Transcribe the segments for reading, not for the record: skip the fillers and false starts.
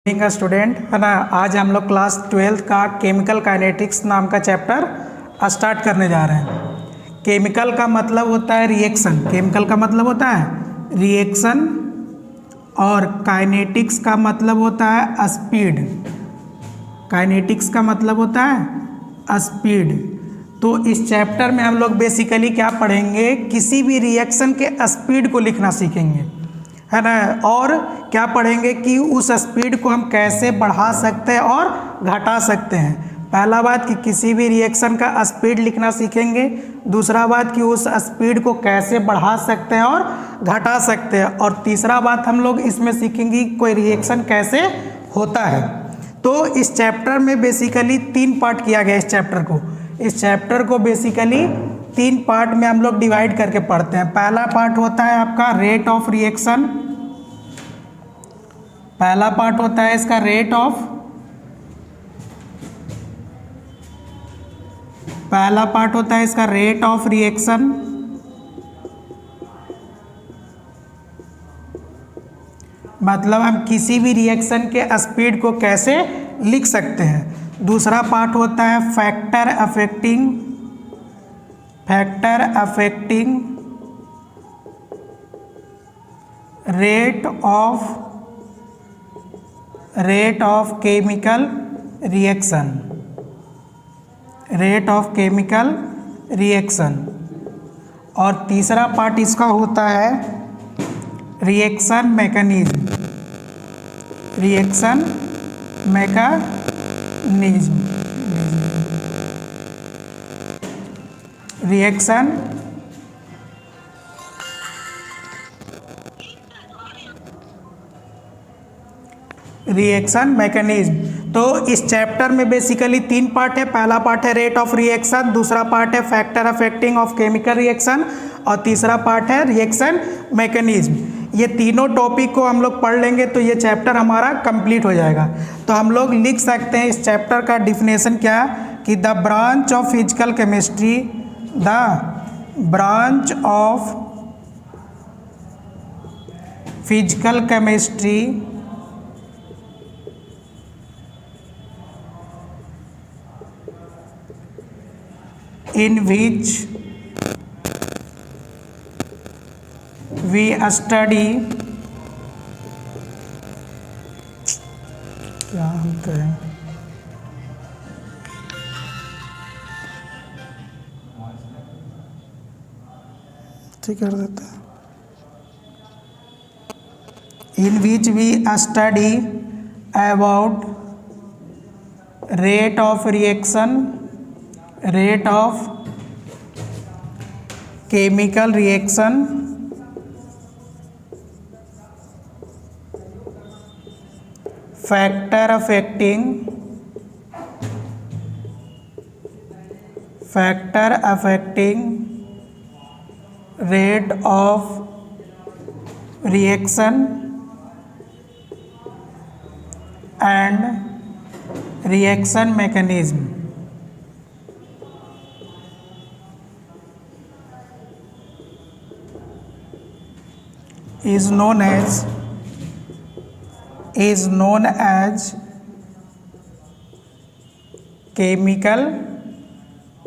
का स्टूडेंट है ना। आज हम लोग क्लास 12th का केमिकल काइनेटिक्स नाम का चैप्टर स्टार्ट करने जा रहे हैं। केमिकल का मतलब होता है रिएक्शन, केमिकल का मतलब होता है रिएक्शन, और काइनेटिक्स का मतलब होता है स्पीड। काइनेटिक्स का मतलब होता है स्पीड। तो इस चैप्टर में हम लोग बेसिकली क्या पढ़ेंगे, किसी भी रिएक्शन के स्पीड को लिखना सीखेंगे, है ना। और क्या पढ़ेंगे कि उस स्पीड को हम कैसे बढ़ा सकते हैं और घटा सकते हैं। पहला बात कि किसी भी रिएक्शन का स्पीड लिखना सीखेंगे। दूसरा बात कि उस स्पीड को कैसे बढ़ा सकते हैं और घटा सकते हैं। और तीसरा बात हम लोग इसमें सीखेंगे कोई रिएक्शन कैसे होता है। तो इस चैप्टर में बेसिकली 3 पार्ट किया गया। इस चैप्टर को बेसिकली 3 पार्ट में हम लोग डिवाइड करके पढ़ते हैं। पहला पार्ट होता है आपका रेट ऑफ रिएक्शन। पहला पार्ट होता है इसका रेट ऑफ रिएक्शन। मतलब हम किसी भी रिएक्शन के स्पीड को कैसे लिख सकते हैं। दूसरा पार्ट होता है factor affecting rate of chemical reaction. और तीसरा पार्ट इसका होता है रिएक्शन मैकेनिज्म। Reaction mechanism. तो इस चैप्टर में बेसिकली 3 पार्ट है। पहला पार्ट है रेट ऑफ रिएक्शन, दूसरा पार्ट है factor affecting of chemical reaction, और तीसरा पार्ट है रिएक्शन मैकेनिज्म। ये तीनों टॉपिक को हम लोग पढ़ लेंगे तो ये चैप्टर हमारा कंप्लीट हो जाएगा। तो हम लोग लिख सकते हैं इस चैप्टर का डिफिनेशन क्या है कि the branch of physical chemistry in which we study क्या हम कहें ठीक कर देता है। In which we study about rate of reaction, rate of chemical reaction, factor affecting rate of reaction and reaction mechanism. is known as chemical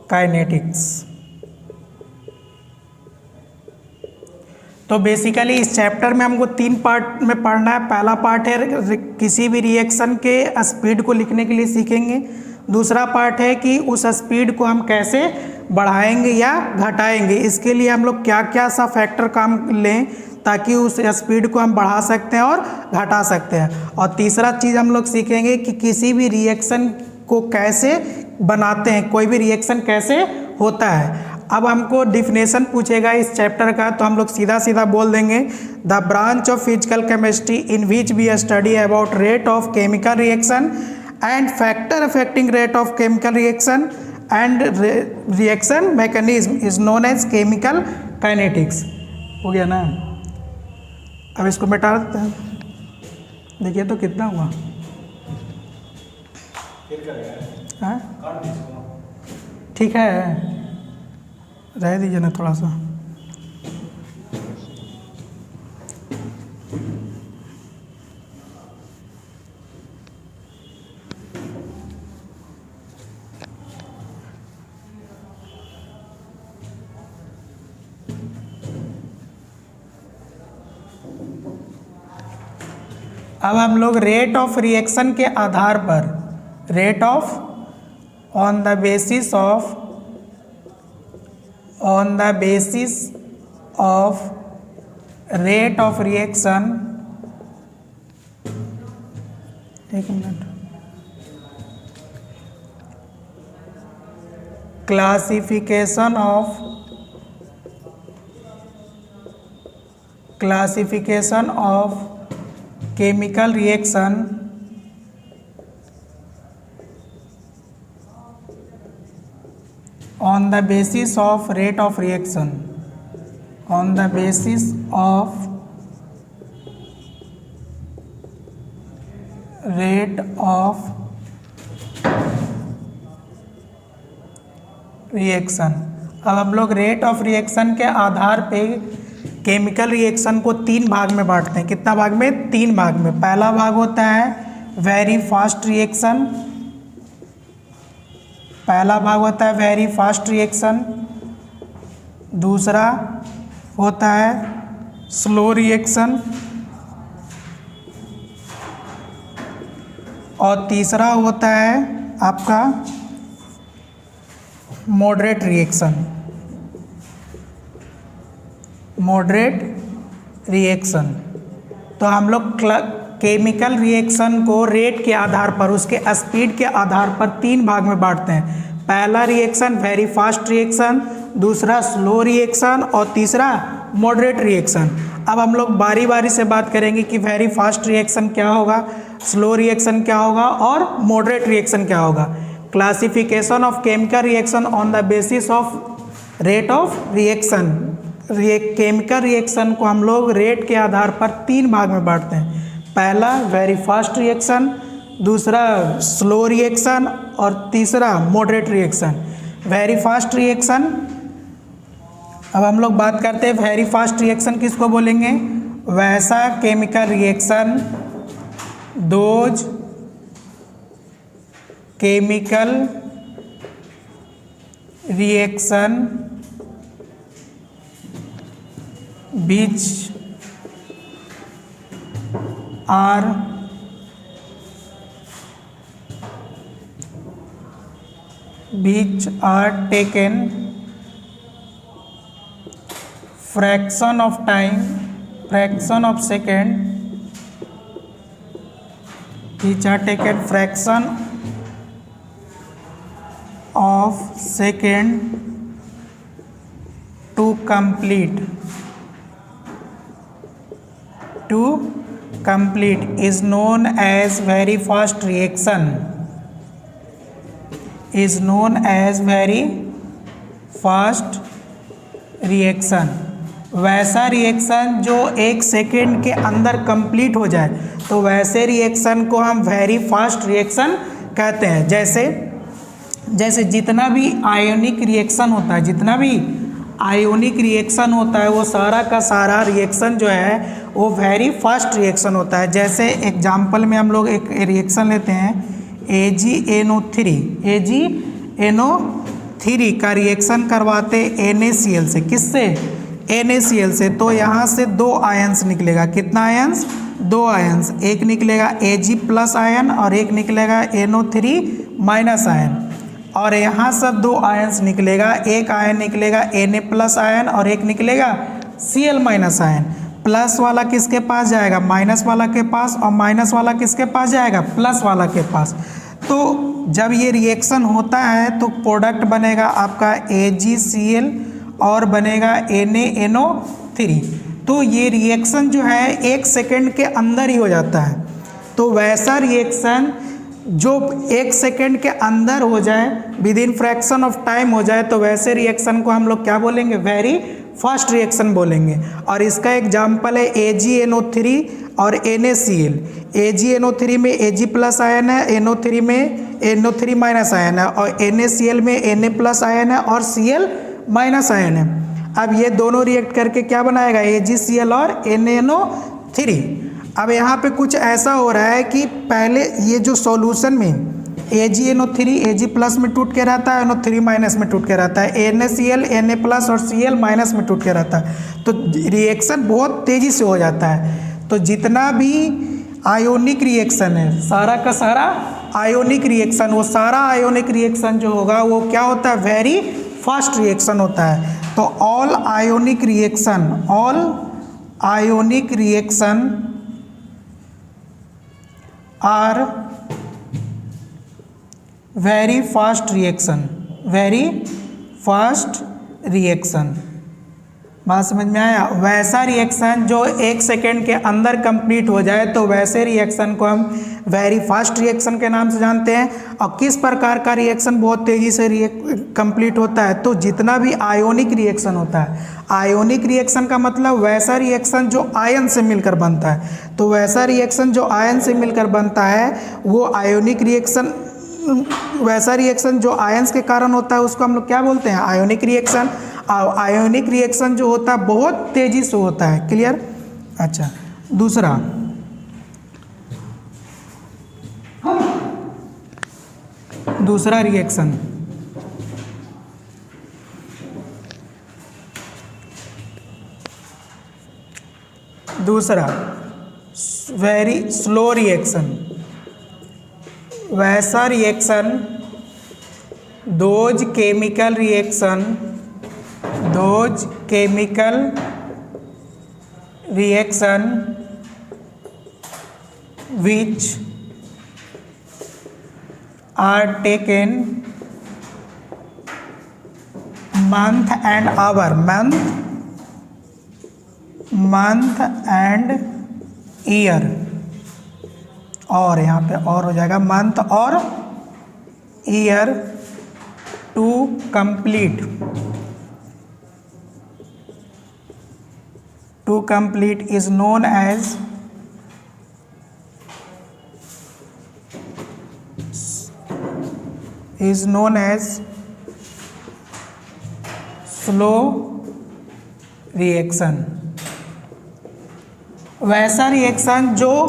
kinetics। तो basically इस chapter में हमको 3 पार्ट में पढ़ना है। पहला पार्ट है किसी भी रिएक्शन के स्पीड को लिखने के लिए सीखेंगे। दूसरा पार्ट है कि उस स्पीड को हम कैसे बढ़ाएंगे या घटाएंगे, इसके लिए हम लोग क्या क्या सा फैक्टर काम लें ताकि उस स्पीड को हम बढ़ा सकते हैं और घटा सकते हैं। और तीसरा चीज़ हम लोग सीखेंगे कि किसी भी रिएक्शन को कैसे बनाते हैं, कोई भी रिएक्शन कैसे होता है। अब हमको डिफिनेशन पूछेगा इस चैप्टर का तो हम लोग सीधा सीधा बोल देंगे the branch of physical chemistry in which we study about rate of chemical reaction and factor affecting rate of chemical reaction and reaction mechanism is known as chemical kinetics. हो गया ना। अब इसको मिटा देते हैं। देखिए तो कितना हुआ। ठीक है, रह दीजिए ना थोड़ा सा। अब हम लोग रेट ऑफ रिएक्शन के आधार पर, rate of on the basis of rate of reaction, एक minute, classification of chemical reaction on the basis of rate of reaction, on the basis of rate of reaction. अब हम लोग rate of reaction के आधार पे chemical reaction को 3 भाग में बांटते हैं। कितना भाग में? 3 भाग में। पहला भाग होता है वेरी फास्ट रिएक्शन, पहला भाग होता है वेरी फास्ट रिएक्शन, दूसरा होता है स्लो रिएक्शन और तीसरा होता है आपका मॉडरेट रिएक्शन। मॉडरेट रिएक्शन तो हम लोग केमिकल रिएक्शन को रेट के आधार पर, उसके स्पीड के आधार पर 3 भाग में बांटते हैं। पहला रिएक्शन वेरी फास्ट रिएक्शन, दूसरा स्लो रिएक्शन और तीसरा मॉडरेट रिएक्शन। अब हम लोग बारी बारी से बात करेंगे कि वेरी फास्ट रिएक्शन क्या होगा, स्लो रिएक्शन क्या होगा और मॉडरेट रिएक्शन क्या होगा। Classification of chemical reaction on the basis of rate of reaction. Chemical reaction को हम लोग रेट के आधार पर 3 भाग में बांटते हैं। पहला वेरी फास्ट रिएक्शन, दूसरा स्लो रिएक्शन और तीसरा moderate reaction. Very fast reaction, अब हम लोग बात करते हैं वेरी फास्ट रिएक्शन किसको बोलेंगे? वैसा chemical reaction, those chemical reaction which are taken fraction of time, fraction of second, which are taken fraction of second to complete is known as very fast reaction, is known as very fast reaction। वैसा reaction जो 1 second के अंदर complete हो जाए तो वैसे reaction को हम वेरी फास्ट रिएक्शन कहते हैं। जैसे जितना भी आयोनिक रिएक्शन होता है, जितना भी आयोनिक रिएक्शन होता है वो सारा का सारा रिएक्शन जो है वो वेरी फास्ट रिएक्शन होता है। जैसे एग्जाम्पल में हम लोग एक रिएक्शन लेते हैं AgNO3, AgNO3 का रिएक्शन करवाते NaCl से। किससे? NaCl से। तो यहाँ से 2 आयंस निकलेगा। कितना आयंस? 2 आयंस। एक निकलेगा Ag+ आयन और एक निकलेगा NO3- आयन। और यहाँ से 2 आयंस निकलेगा, एक आयन निकलेगा Na+ आयन और एक निकलेगा Cl- आयन। प्लस वाला किसके पास जाएगा? माइनस वाला के पास, और माइनस वाला किसके पास जाएगा? प्लस वाला के पास। तो जब ये रिएक्शन होता है तो प्रोडक्ट बनेगा आपका AgCl और बनेगा NaNO3। तो ये रिएक्शन जो है 1 सेकेंड के अंदर ही हो जाता है। तो वैसा रिएक्शन जो 1 सेकेंड के अंदर हो जाए, with in fraction of time हो जाए, तो वैसे रिएक्शन को हम लोग क्या बोलेंगे? वेरी फास्ट रिएक्शन बोलेंगे। और इसका एग्जाम्पल है AgNO3 और NaCl। AgNO3 में Ag+ आयन है, NO3 में NO3- आयन है और NaCl में Na+ आयन है और Cl- आयन है। अब ये दोनों रिएक्ट करके क्या बनाएगा? AgCl और NaNO3। अब यहाँ पे कुछ ऐसा हो रहा है कि पहले ये जो सॉल्यूशन में AgNO3 Ag+ में टूट के रहता है, NO3- में टूट के रहता है, NaCl Na+ और Cl- में टूट के रहता है। तो रिएक्शन बहुत तेज़ी से हो जाता है। तो जितना भी आयोनिक रिएक्शन है, सारा का सारा आयोनिक रिएक्शन, वो सारा आयोनिक रिएक्शन जो होगा वो क्या होता है, वेरी फास्ट रिएक्शन होता है। तो all ionic reaction are very fast reaction. बात समझ में आया? वैसा रिएक्शन जो 1 सेकेंड के अंदर कंप्लीट हो जाए तो वैसे रिएक्शन को हम वेरी फास्ट रिएक्शन के नाम से जानते हैं। और किस प्रकार का रिएक्शन बहुत तेज़ी से कंप्लीट होता है, तो जितना भी आयोनिक रिएक्शन होता है, आयोनिक रिएक्शन का मतलब वैसा रिएक्शन जो आयन से मिलकर बनता है, तो वैसा रिएक्शन जो आयन से मिलकर बनता है वो आयोनिक रिएक्शन, वैसा रिएक्शन जो आयंस के कारण होता है उसको हम लोग क्या बोलते हैं, आयोनिक रिएक्शन। आयोनिक रिएक्शन जो होता है बहुत तेजी से होता है। क्लियर? अच्छा, दूसरा रिएक्शन, वेरी स्लो रिएक्शन। वैसा reaction those chemical reaction which are taken month and year, और यहाँ पे और हो जाएगा मंथ और year to complete is known as slow reaction. वैसा रिएक्शन जो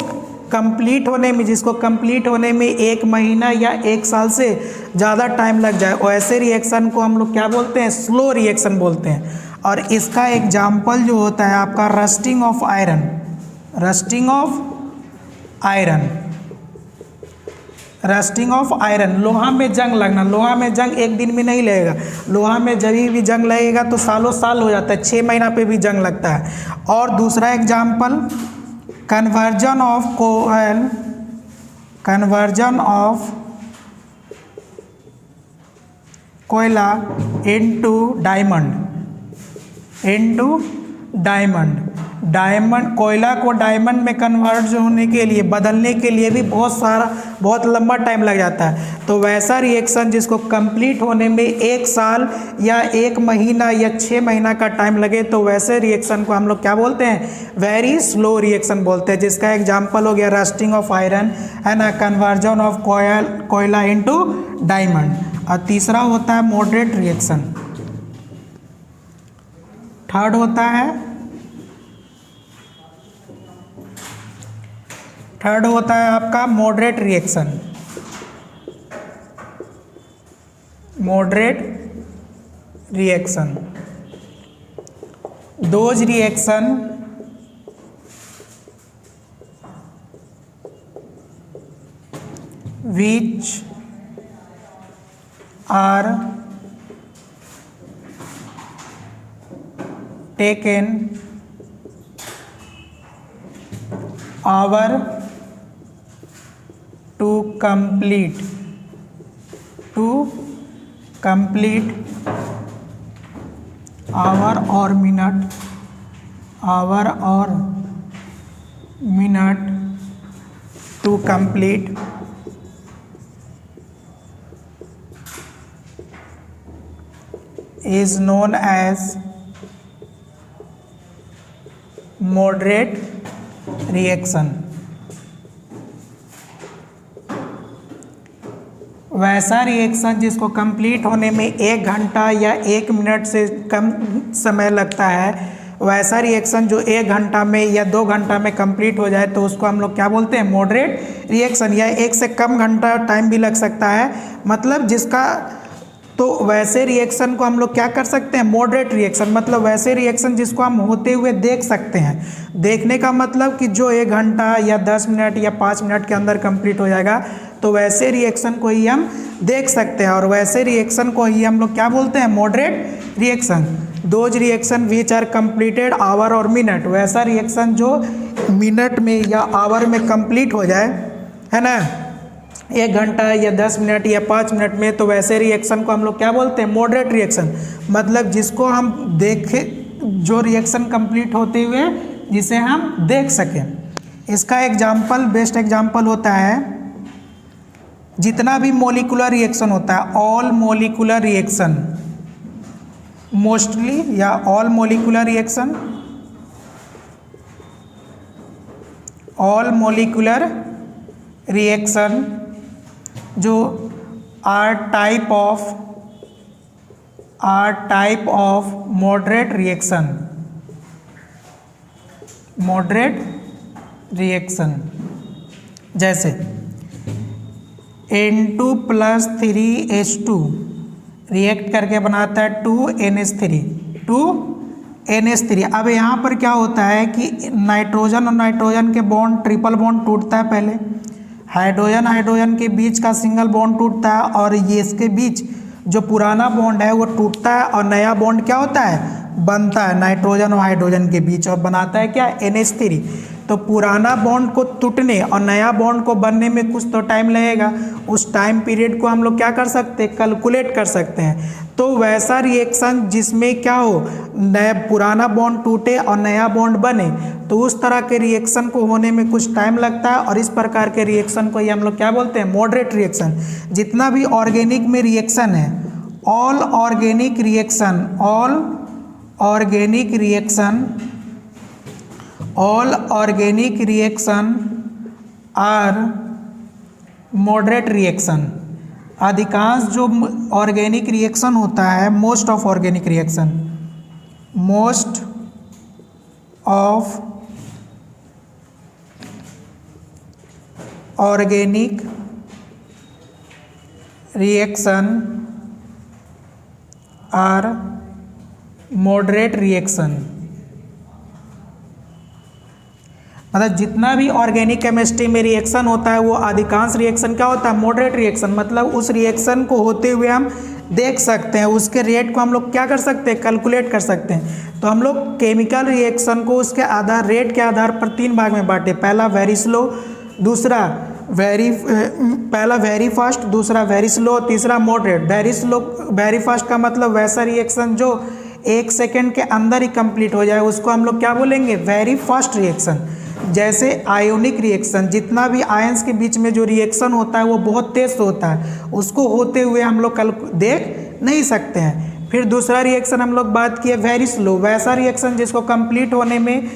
कंप्लीट होने में, जिसको कंप्लीट होने में 1 महीना या 1 साल से ज़्यादा टाइम लग जाए, वैसे रिएक्शन को हम लोग क्या बोलते हैं, स्लो रिएक्शन बोलते हैं। और इसका एग्जाम्पल जो होता है आपका रस्टिंग ऑफ आयरन, लोहा में जंग लगना। लोहा में जंग एक दिन में नहीं लगेगा, लोहा में जब भी जंग लगेगा तो सालों साल हो जाता है, 6 महीना पे भी जंग लगता है। और दूसरा एग्जाम्पल कन्वर्जन ऑफ कोयला इनटू डायमंड, कोयला को डायमंड में कन्वर्ट होने के लिए, बदलने के लिए भी बहुत लंबा टाइम लग जाता है। तो वैसा रिएक्शन जिसको कंप्लीट होने में 1 साल या 1 महीना या 6 महीना का टाइम लगे, तो वैसे रिएक्शन को हम लोग क्या बोलते हैं, वेरी स्लो रिएक्शन बोलते हैं। जिसका एग्जाम्पल हो गया rusting of iron and conversion of कोयला इनटू डायमंड। और तीसरा होता है मॉडरेट रिएक्शन। थर्ड होता है आपका moderate reaction. Those reaction which are taken hour to complete hour or minute to complete is known as moderate reaction। वैसा reaction जिसको कंप्लीट होने में 1 घंटा या 1 मिनट से कम समय लगता है, वैसा रिएक्शन जो 1 घंटा में या 2 घंटा में कंप्लीट हो जाए तो उसको हम लोग क्या बोलते हैं, मॉडरेट रिएक्शन। या 1 से कम घंटा टाइम भी लग सकता है, मतलब जिसका तो वैसे रिएक्शन को हम लोग क्या कर सकते हैं, मॉडरेट रिएक्शन, मतलब वैसे रिएक्शन जिसको हम होते हुए देख सकते हैं। देखने का मतलब कि जो 1 घंटा या 10 मिनट या 5 मिनट के अंदर कंप्लीट हो जाएगा, तो वैसे रिएक्शन को ही हम देख सकते हैं। और वैसे रिएक्शन को ही हम लोग क्या बोलते हैं, moderate reaction. Those reaction which are completed hour और मिनट, वैसा रिएक्शन जो मिनट में या आवर में कंप्लीट हो जाए, है ना, 1 घंटा या 10 मिनट या 5 मिनट में, तो वैसे रिएक्शन को हम लोग क्या बोलते हैं, मॉडरेट रिएक्शन। मतलब जिसको हम देखें, जो रिएक्शन कंप्लीट होते हुए जिसे हम देख सकें। इसका एग्जाम्पल, बेस्ट एग्जाम्पल होता है जितना भी मोलिकुलर रिएक्शन होता है, ऑल मोलिकुलर रिएक्शन, मोस्टली या all molecular reaction, all molecular reaction जो are type of moderate reaction, moderate reaction, जैसे N2+3H2 रिएक्ट करके बनाता है 2NH3। अब यहाँ पर क्या होता है कि नाइट्रोजन और नाइट्रोजन के बॉन्ड, ट्रिपल बॉन्ड टूटता है पहले, हाइड्रोजन हाइड्रोजन के बीच का सिंगल बॉन्ड टूटता है, और ये इसके बीच जो पुराना बॉन्ड है वो टूटता है, और नया बॉन्ड क्या होता है, बनता है नाइट्रोजन और हाइड्रोजन के बीच, और बनाता है क्या, NH3। तो पुराना बॉन्ड को टूटने और नया बॉन्ड को बनने में कुछ तो टाइम लगेगा। उस टाइम पीरियड को हम लोग क्या कर सकते हैं, कैलकुलेट कर सकते हैं। तो वैसा रिएक्शन जिसमें क्या हो, नया पुराना बॉन्ड टूटे और नया बॉन्ड बने, तो उस तरह के रिएक्शन को होने में कुछ टाइम लगता है, और इस प्रकार के रिएक्शन को ही हम लोग क्या बोलते हैं, मॉडरेट रिएक्शन। जितना भी ऑर्गेनिक में रिएक्शन है, all organic reaction, all organic reaction, all organic reaction are moderate reaction. अधिकांश जो ऑर्गेनिक रिएक्शन होता है, most of organic reaction, most of organic reaction are moderate reaction. मतलब जितना भी ऑर्गेनिक केमिस्ट्री में रिएक्शन होता है वो अधिकांश रिएक्शन क्या होता है, मॉडरेट रिएक्शन। मतलब उस रिएक्शन को होते हुए हम देख सकते हैं, उसके रेट को हम लोग क्या कर सकते हैं, कैलकुलेट कर सकते हैं। तो हम लोग केमिकल रिएक्शन को उसके आधार, रेट के आधार पर 3 भाग में बांटे। पहला वेरी स्लो, दूसरा पहला वेरी फास्ट, दूसरा वेरी स्लो, तीसरा moderate. Very slow, very fast का मतलब वैसा रिएक्शन जो 1 सेकेंड के अंदर ही कंप्लीट हो जाए, उसको हम लोग क्या बोलेंगे, वेरी फास्ट रिएक्शन। जैसे आयोनिक रिएक्शन, जितना भी आयंस के बीच में जो रिएक्शन होता है वो बहुत तेज होता है, उसको होते हुए हम लोग कल देख नहीं सकते हैं। फिर दूसरा रिएक्शन हम लोग बात किए वेरी स्लो, वैसा रिएक्शन जिसको कंप्लीट होने में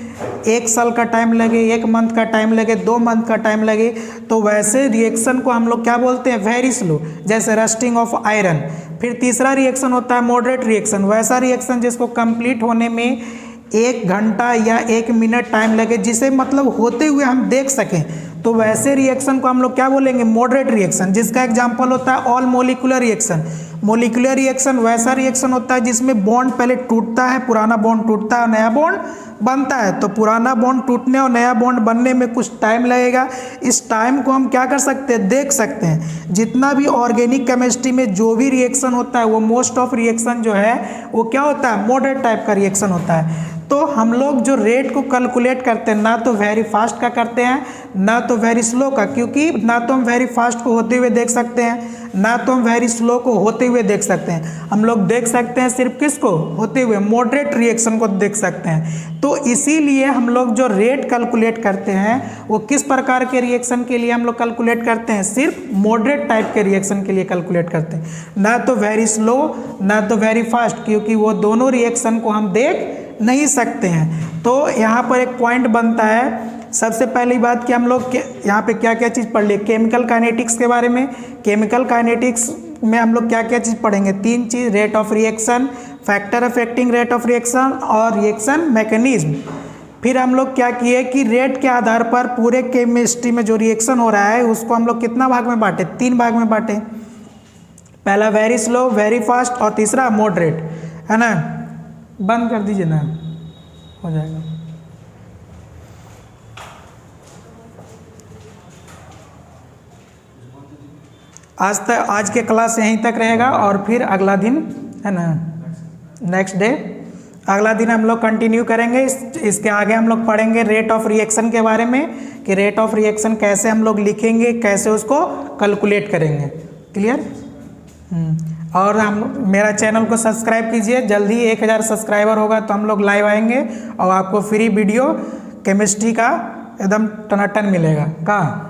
1 साल का टाइम लगे, 1 मंथ का टाइम लगे, 2 मंथ का टाइम लगे, तो वैसे रिएक्शन को हम लोग क्या बोलते हैं, वेरी स्लो, जैसे रस्टिंग ऑफ आयरन। फिर तीसरा रिएक्शन होता है मॉडरेट रिएक्शन, वैसा रिएक्शन जिसको कंप्लीट होने में 1 घंटा या 1 मिनट टाइम लगे, जिसे मतलब होते हुए हम देख सकें, तो वैसे रिएक्शन को हम लोग क्या बोलेंगे, मॉडरेट रिएक्शन। जिसका एग्जांपल होता है all molecular reaction. Molecular reaction वैसा रिएक्शन होता है जिसमें बॉन्ड पहले टूटता है, पुराना बॉन्ड टूटता है और नया बॉन्ड बनता है। तो पुराना बॉन्ड टूटने और नया बॉन्ड बनने में कुछ टाइम लगेगा। इस टाइम को हम क्या कर सकते हैं, देख सकते हैं। जितना भी ऑर्गेनिक केमिस्ट्री में जो भी रिएक्शन होता है वो मोस्ट ऑफ रिएक्शन जो है वो क्या होता है, मॉडरेट टाइप का रिएक्शन होता है। तो हम लोग जो रेट को कैलकुलेट करते हैं, ना तो वेरी फास्ट का करते हैं, ना तो वेरी स्लो का, क्योंकि ना तो हम वेरी फास्ट को होते हुए देख सकते हैं, ना तो हम वेरी स्लो को होते हुए देख सकते हैं। हम लोग देख सकते हैं सिर्फ किसको, होते हुए, मॉडरेट रिएक्शन को देख सकते हैं। तो इसीलिए हम लोग जो रेट कैलकुलेट करते हैं वो किस प्रकार के रिएक्शन के लिए हम लोग कैलकुलेट करते हैं, सिर्फ मॉडरेट टाइप के रिएक्शन के लिए कैलकुलेट करते हैं, ना तो वेरी स्लो ना तो वेरी फास्ट, क्योंकि वो दोनों रिएक्शन को हम देख नहीं सकते हैं। तो यहाँ पर एक पॉइंट बनता है। सबसे पहली बात कि हम लोग यहाँ पे क्या क्या चीज़ पढ़ लिए, केमिकल काइनेटिक्स के बारे में। केमिकल काइनेटिक्स में हम लोग क्या क्या चीज़ पढ़ेंगे, 3 चीज़, rate of reaction, factor affecting rate of reaction और रिएक्शन मैकेनिज्म। फिर हम लोग क्या किए कि रेट के आधार पर पूरे केमिस्ट्री में जो रिएक्शन हो रहा है उसको हम लोग कितना भाग में बांटे, 3 भाग में बांटे। पहला वेरी स्लो, वेरी फास्ट और तीसरा मॉडरेट, है ना। बंद कर दीजिए ना, हो जाएगा। आज के क्लास यहीं तक रहेगा और फिर अगला दिन, है ना, नेक्स्ट डे अगला दिन हम लोग कंटिन्यू करेंगे। इसके आगे हम लोग पढ़ेंगे रेट ऑफ रिएक्शन के बारे में, कि रेट ऑफ रिएक्शन कैसे हम लोग लिखेंगे, कैसे उसको कैलकुलेट करेंगे। क्लियर? और हम मेरा चैनल को सब्सक्राइब कीजिए, जल्दी 1000 सब्सक्राइबर होगा तो हम लोग लाइव आएंगे और आपको फ्री वीडियो केमिस्ट्री का एकदम टनाटन मिलेगा। कहाँ?